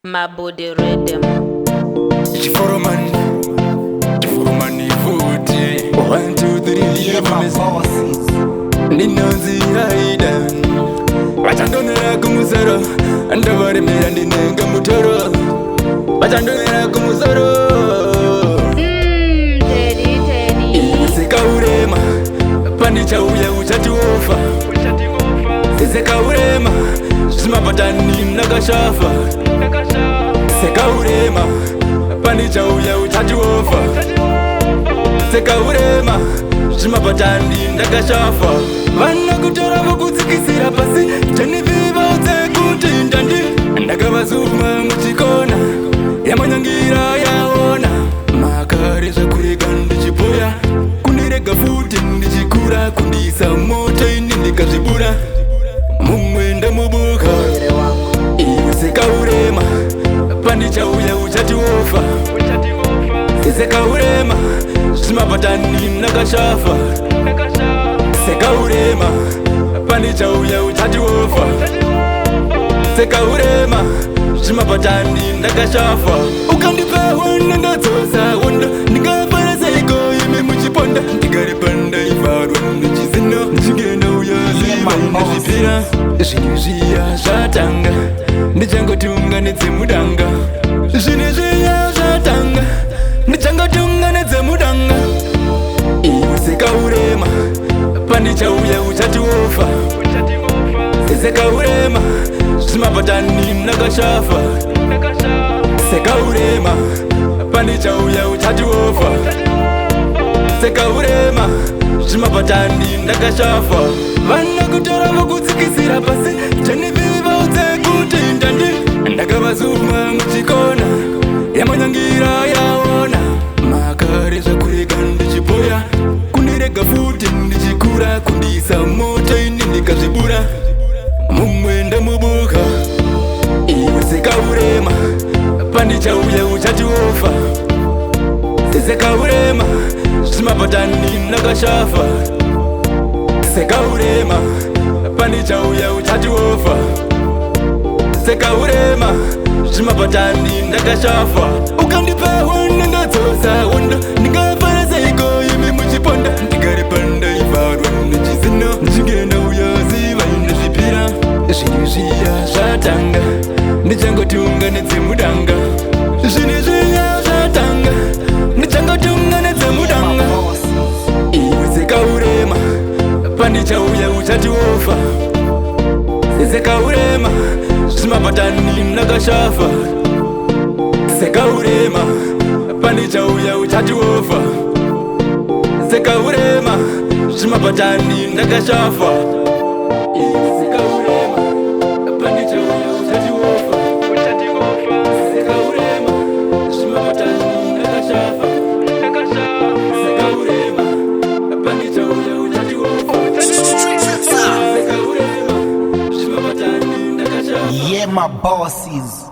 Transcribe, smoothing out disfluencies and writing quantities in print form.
My body rhythm. Chiforoman ifuti 1, 2, 3 ndinonzi haida vachandonera kumusoro andavaremera ndinenga mutoro vachandonera kumusoro sekaurema pandichauya uchatiofa sekaurema zvimapatani nakashafa sekaurema pandichauya uchatiofa sekaurema zvimapatani ndakashafa vana kutora vokutsikisira pasi tenivivaudze kuti ndandi ndakavazuma muchikona yamanyangira yaona makare zvakurega ndichipoya kundirega futi ndichikura kundiisa moto ini ndikazvibura mumwe ndamubuka iwe sekaurema pandichauya uchatiofa sekaurema zvimapatani nakashafa sekaurema pandichauya uchatiofa sekaurema zvimapatani ndakashafa ukandipawo ndandadzosa wondo ndingafarasa iko imi muchiponda ndigare panda ivarwa nechizino ndichingenda uyaziva ndazvipira zvinhu zviya zvatanga ndichangotunga nedzemudanga zvinhu zviya zvatanga ndichangotunga nedzemudanga iwe sekaurema pandichauya uchatiofa sekaurema zvimapatani nakashafa sekaurema pandichauya uchatiofa sekaurema zvimapatani ndakashafa vana kutora vokutsikisira pasi tenivivaudze kuti ndandi ndakavazuma muchikona yamanyangira yaona makare zvakurega ndichipoya kundirega futi ndichikura kundiisa moto ini ndikazvibura mumwe ndamubuka iwe sekaurema pandichauya uchatiofa sekaurema zvimapatani nakashafa sekaurema pandichauya uchatiofa sekaurema zvimapatani ndakashafa ukandipawo ndandadzosa wondo ndingafarasa iko imi muchiponda ndigare panda ivarwa nechizino ndichingenda uyaziva indazvipira zvinhu zviya zvatanga ndichangotunga nedzemudanga zvinhu zviya zvatanga ndichangotunga nedzemudanga iwe sekaurema pandichauya uchatiofa sekaurema zvimapatani nakashafa sekaurema pandichauya uchatiofa sekaurema zvimapatani ndakashafa sekaurema pandichauya uchatiofa sekaurema zvimapatani ndakashafa sekaurema pandichauya uchatiofa sekaurema zvimapatani ndakashafa Yeah, my bosses.